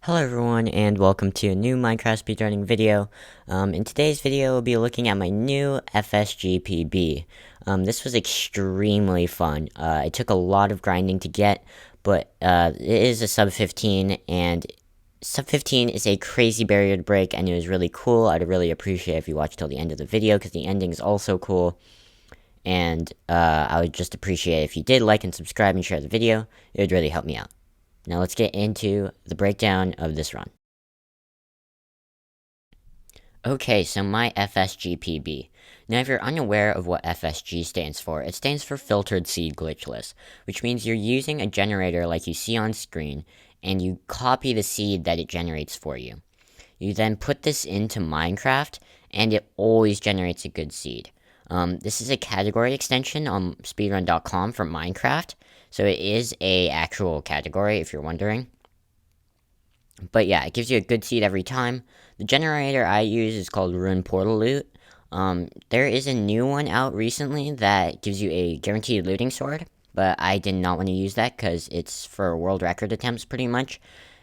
Hello everyone and welcome to a new Minecraft speedrunning video. In today's video we'll be looking at my new FSGPB. This was extremely fun. It took a lot of grinding to get, but it is a sub 15 and sub 15 is a crazy barrier to break and it was really cool. I'd really appreciate if you watch till the end of the video because the ending is also cool. And I would just appreciate if you did like and subscribe and share the video. It would really help me out. Now let's get into the breakdown of this run. Okay, so my FSGPB. Now if you're unaware of what FSG stands for, it stands for Filtered Seed Glitchless, which means you're using a generator like you see on screen, and you copy the seed that it generates for you. You then put this into Minecraft, and it always generates a good seed. This is a category extension on speedrun.com for Minecraft, so it is a actual category if you're wondering. But yeah, it gives you a good seed every time. The generator I use is called Ruin Portal Loot. There is a new one out recently that gives you a guaranteed looting sword, but I did not want to use that because it's for world record attempts pretty much.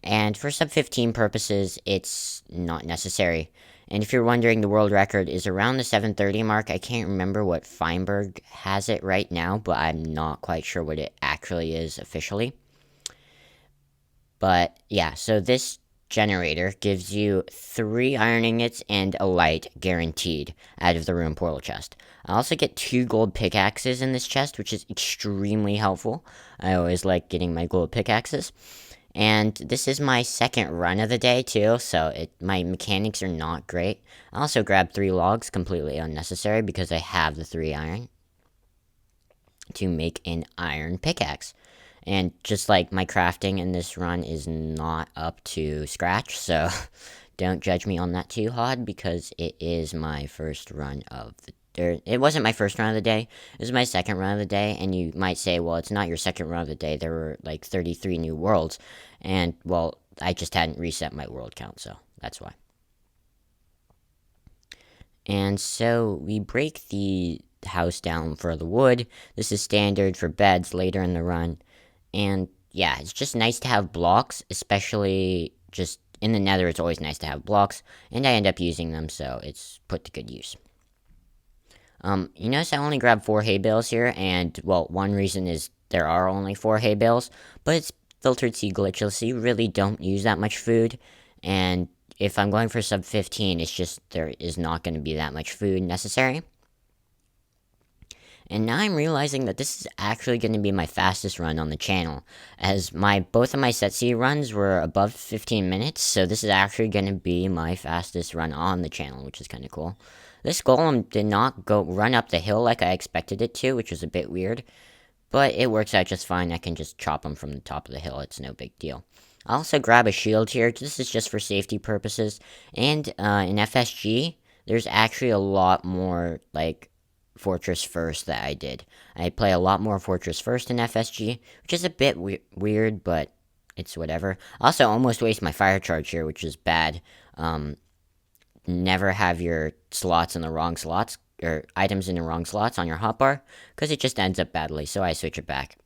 And for sub 15 purposes, it's not necessary. And if you're wondering, the world record is around the 730 mark. I can't remember what Feinberg has it right now, but I'm not quite sure what it actually is officially. But yeah, so this generator gives you 3 iron ingots and a light guaranteed out of the Ruin Portal chest. I also get 2 gold pickaxes in this chest, which is extremely helpful. I always like getting my gold pickaxes. And this is my second run of the day too, so my mechanics are not great. I also grabbed 3 logs, completely unnecessary because I have the 3 iron to make an iron pickaxe. And just like my crafting in this run is not up to scratch, so don't judge me on that too hard because it is my first run of the it wasn't my first run of the day, it was my second run of the day, and you might say, well, it's not your second run of the day, there were like 33 new worlds, and well, I just hadn't reset my world count, so that's why. And so we break the house down for the wood. This is standard for beds later in the run, and yeah, it's just nice to have blocks, especially just in the nether, it's always nice to have blocks, and I end up using them, so it's put to good use. You notice I only grabbed 4 hay bales here, and, well, one reason is there are only 4 hay bales, but it's filtered seed glitchless, so you really don't use that much food, and if I'm going for sub 15, it's just there is not going to be that much food necessary. And now I'm realizing that this is actually going to be my fastest run on the channel, as both of my set seed runs were above 15 minutes, so this is actually going to be my fastest run on the channel, which is kind of cool. This golem did not run up the hill like I expected it to, which was a bit weird, but it works out just fine. I can just chop him from the top of the hill, it's no big deal. I'll also grab a shield here, this is just for safety purposes, and in FSG, there's actually a lot more, like, Fortress First that I did. I play a lot more Fortress First in FSG, which is a bit weird, but it's whatever. Also, almost waste my fire charge here, which is bad. Never have your slots in the wrong slots, or items in the wrong slots on your hotbar, because it just ends up badly, so I switch it back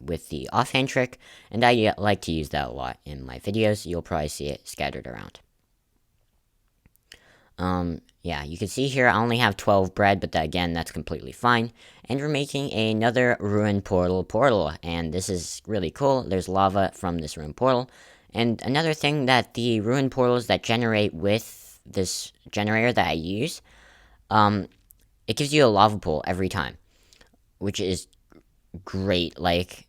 with the offhand trick, and I like to use that a lot in my videos. You'll probably see it scattered around. Yeah, you can see here I only have 12 bread, but again, that's completely fine. And we're making another Ruin Portal, and this is really cool. There's lava from this Ruin Portal. And another thing that the Ruin Portals that generate with this generator that I use, it gives you a lava pool every time, which is great. Like,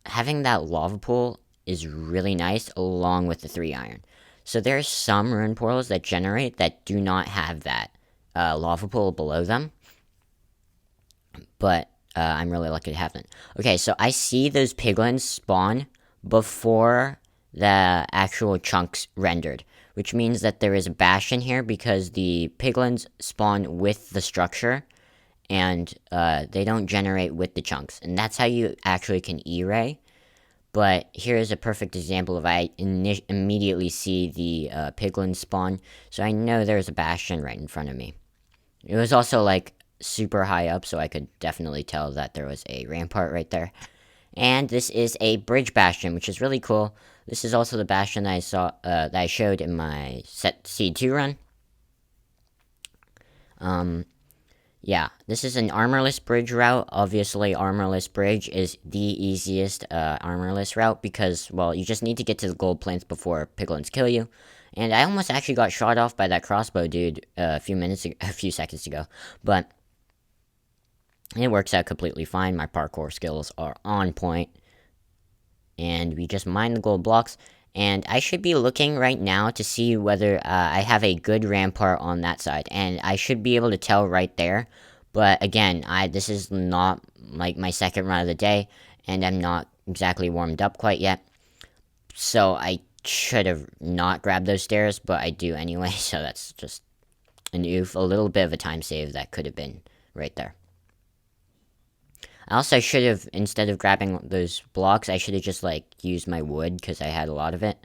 having that lava pool is really nice along with the 3 iron. So there's some Ruin Portals that generate that do not have that lava pool below them. But I'm really lucky to have them. Okay, so I see those piglins spawn before the actual chunks rendered, which means that there is a bastion here because the piglins spawn with the structure, and they don't generate with the chunks. And that's how you actually can E-ray. But here is a perfect example of I immediately see the piglin spawn, so I know there's a bastion right in front of me. It was also like super high up, so I could definitely tell that there was a rampart right there. And this is a bridge bastion, which is really cool. This is also the bastion that I saw that I showed in my set C2 run. Yeah, this is an armorless bridge route. Obviously, armorless bridge is the easiest armorless route because, well, you just need to get to the gold plants before piglins kill you. And I almost actually got shot off by that crossbow dude a few seconds ago, but it works out completely fine. My parkour skills are on point, and we just mine the gold blocks. And I should be looking right now to see whether I have a good rampart on that side. And I should be able to tell right there. But again, this is not like my second run of the day. And I'm not exactly warmed up quite yet. So I should have not grabbed those stairs. But I do anyway. So that's just an oof. A little bit of a time save that could have been right there. Also, I should have, instead of grabbing those blocks, I should have just, like, used my wood, because I had a lot of it.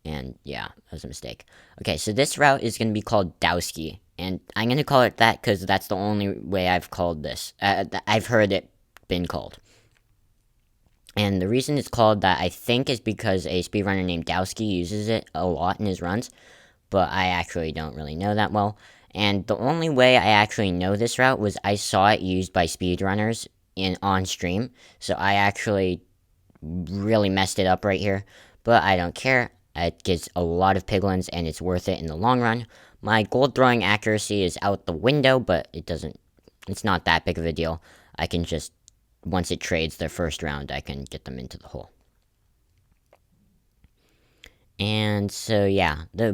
And, yeah, that was a mistake. Okay, so this route is going to be called Dowski. And I'm going to call it that, because that's the only way I've called this. I've heard it been called. And the reason it's called that, I think, is because a speedrunner named Dowski uses it a lot in his runs. But I actually don't really know that well. And the only way I actually know this route was I saw it used by speedrunners on stream, so I actually really messed it up right here, but I don't care. It gets a lot of piglins and it's worth it in the long run. My gold throwing accuracy is out the window, but it's not that big of a deal. I can just, once it trades their first round, I can get them into the hole. And so yeah, the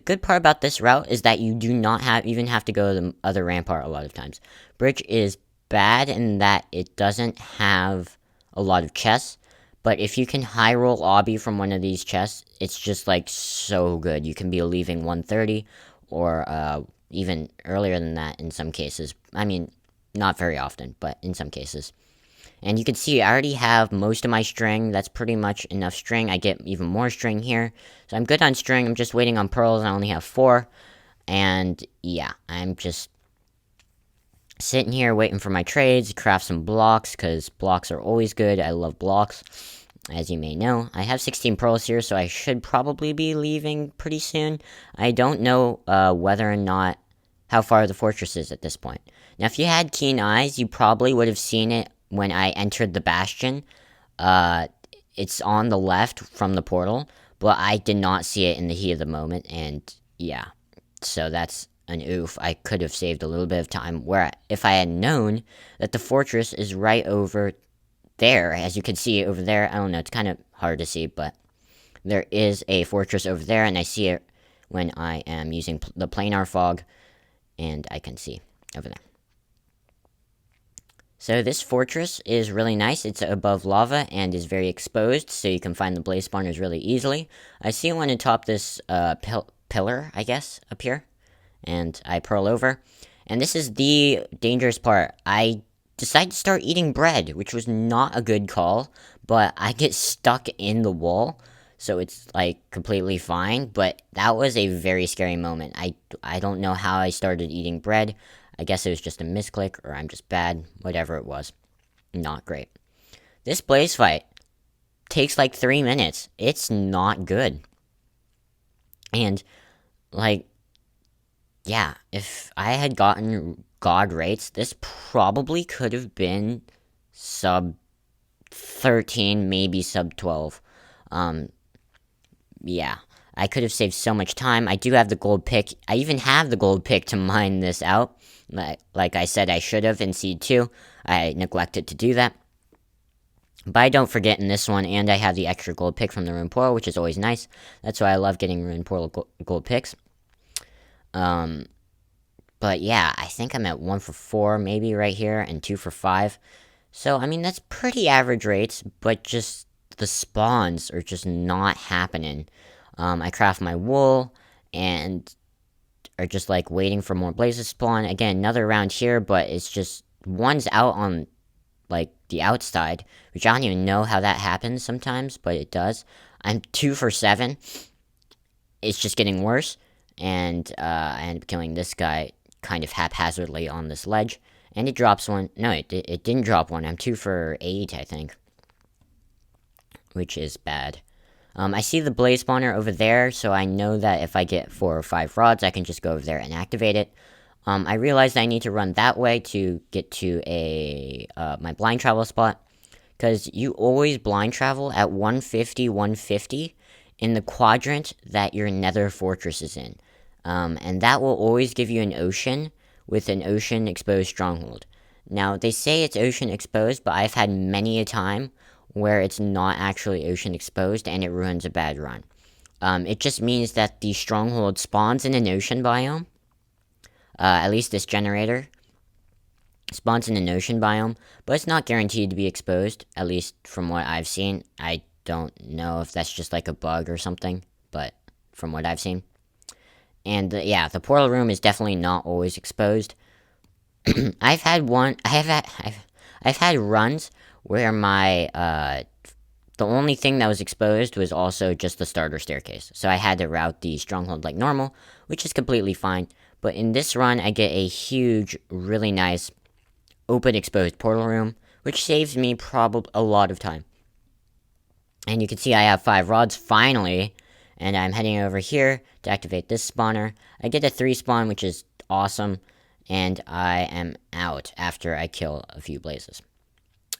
good part about this route is that you do not even have to go to the other rampart a lot of times. Bridge is bad in that it doesn't have a lot of chests, but if you can high roll obby from one of these chests, it's just like so good. You can be leaving 130 or even earlier than that in some cases. I mean, not very often, but in some cases. And you can see I already have most of my string. That's pretty much enough string. I get even more string here. So I'm good on string. I'm just waiting on pearls. I only have 4. And yeah, I'm just sitting here waiting for my trades, craft some blocks, because blocks are always good. I love blocks, as you may know. I have 16 pearls here, so I should probably be leaving pretty soon. I don't know whether or not how far the fortress is at this point. Now, if you had keen eyes, you probably would have seen it when I entered the bastion. It's on the left from the portal, but I did not see it in the heat of the moment, and yeah, so that's an oof. I could have saved a little bit of time, where if I had known that the fortress is right over there, as you can see over there. I don't know, it's kind of hard to see, but there is a fortress over there, and I see it when I am using the planar fog, and I can see over there. So this fortress is really nice. It's above lava and is very exposed, so you can find the blaze spawners really easily. I see one atop this pillar, I guess, up here, and I pearl over. And this is the dangerous part. I decide to start eating bread, which was not a good call, but I get stuck in the wall, so it's like completely fine. But that was a very scary moment. I don't know how I started eating bread. I guess it was just a misclick, or I'm just bad. Whatever it was. Not great. This blaze fight takes like 3 minutes. It's not good. And, like, yeah, if I had gotten God rates, this probably could have been sub 13, maybe sub 12. Yeah, I could have saved so much time. I do have the gold pick. I even have the gold pick to mine this out. Like I said, I should have in Seed 2. I neglected to do that. But I don't forget in this one, and I have the extra gold pick from the Rune Portal, which is always nice. That's why I love getting Rune Portal gold picks. But yeah, I think I'm at 1 for 4, maybe right here, and 2 for 5. So, I mean, that's pretty average rates, but just the spawns are just not happening. I craft my wool, and are just like waiting for more blazes to spawn. Again, another round here, but it's just one's out on like the outside, which I don't even know how that happens sometimes, but it does. I'm 2 for 7. It's just getting worse, and I end up killing this guy kind of haphazardly on this ledge, and it drops one. No, it didn't drop one. I'm 2 for 8, I think, which is bad. I see the blaze spawner over there, so I know that if I get 4 or 5 rods, I can just go over there and activate it. I realized I need to run that way to get to my blind travel spot, because you always blind travel at 150, 150 in the quadrant that your nether fortress is in. And that will always give you an ocean with an ocean exposed stronghold. Now, they say it's ocean exposed, but I've had many a time where it's not actually ocean exposed and it ruins a bad run. It just means that the stronghold spawns in an ocean biome. At least this generator spawns in an ocean biome, but it's not guaranteed to be exposed, at least from what I've seen. I don't know if that's just like a bug or something, but from what I've seen. And yeah, the portal room is definitely not always exposed. I've had runs where the only thing that was exposed was also just the starter staircase. So I had to route the stronghold like normal, which is completely fine. But in this run, I get a huge, really nice, open exposed portal room, which saves me probably a lot of time. And you can see I have 5 rods, finally, and I'm heading over here to activate this spawner. I get a 3 spawn, which is awesome, and I am out after I kill a few blazes.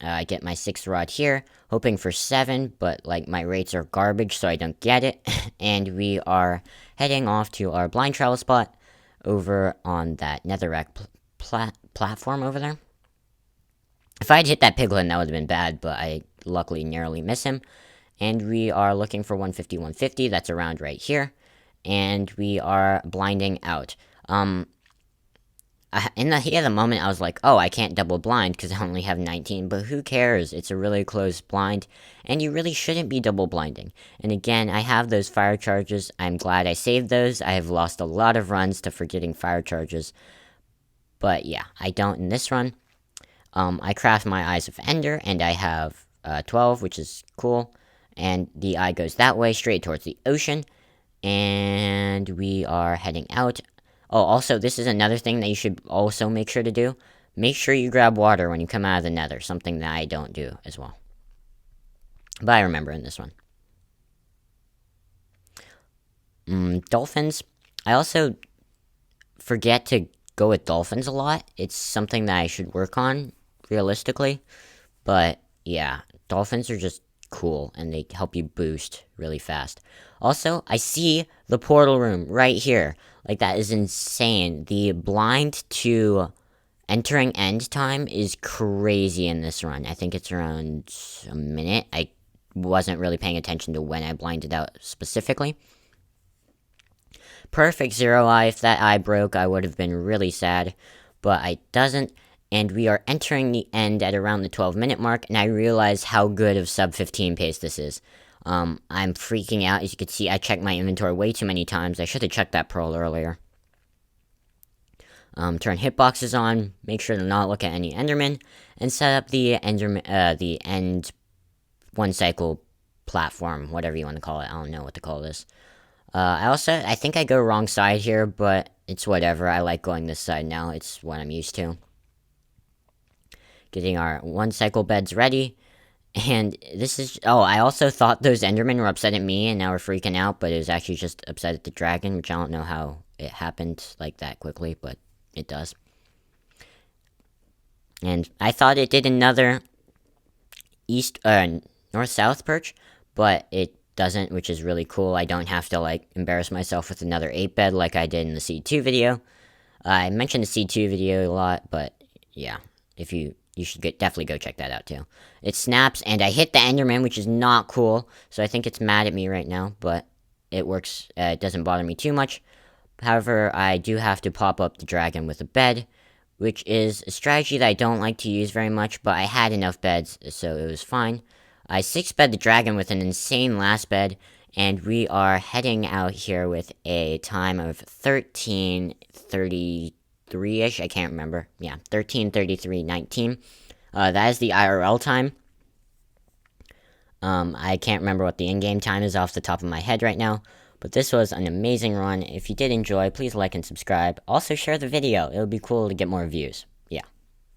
I get my 6th rod here, hoping for 7, but like my rates are garbage, so I don't get it. And we are heading off to our blind travel spot over on that netherrack platform over there. If I'd hit that piglin, that would have been bad, but I luckily narrowly miss him. And we are looking for 150, 150. That's around right here. And we are blinding out. In the heat of the moment, I was like, oh, I can't double blind because I only have 19. But who cares? It's a really close blind. And you really shouldn't be double blinding. And again, I have those fire charges. I'm glad I saved those. I have lost a lot of runs to forgetting fire charges. But yeah, I don't in this run. I craft my Eyes of Ender, and I have 12, which is cool. And the eye goes that way, straight towards the ocean. And we are heading out. Oh, also, this is another thing that you should also make sure to do. Make sure you grab water when you come out of the nether, something that I don't do as well. But I remember in this one. Dolphins. I also forget to go with dolphins a lot. It's something that I should work on, realistically. But, yeah, dolphins are just cool, and they help you boost really fast. Also, I see the portal room right here. Like, that is insane. The blind to entering end time is crazy in this run. I think it's around a minute. I wasn't really paying attention to when I blinded out specifically. Perfect 0 eye. If that eye broke, I would have been really sad. But I doesn't. And we are entering the end at around the 12-minute mark, and I realize how good of sub 15 pace this is. I'm freaking out. As you can see, I checked my inventory way too many times. I should have checked that pearl earlier. Turn hitboxes on, make sure to not look at any endermen, and set up the end one cycle platform, whatever you want to call it. I don't know what to call this. I think I go wrong side here, but it's whatever. I like going this side now. It's what I'm used to. Getting our one cycle beds ready. And this is... Oh, I also thought those endermen were upset at me, and now we're freaking out, but it was actually just upset at the dragon, which I don't know how it happened like that quickly, but it does. And I thought it did another north-south perch, but it doesn't, which is really cool. I don't have to, like, embarrass myself with another 8-bed like I did in the C2 video. I mentioned the C2 video a lot, but yeah, if you should definitely go check that out too. It snaps, and I hit the enderman, which is not cool, so I think it's mad at me right now, but it works. It doesn't bother me too much. However, I do have to pop up the dragon with a bed, which is a strategy that I don't like to use very much, but I had enough beds, so it was fine. I 6-bed the dragon with an insane last bed, and we are heading out here with a time of 13:33-ish, I can't remember. Yeah, 13:33:19. That is the IRL time. I can't remember what the in-game time is off the top of my head right now, but this was an amazing run. If you did enjoy, please like and subscribe. Also share the video. It would be cool to get more views. Yeah,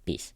peace.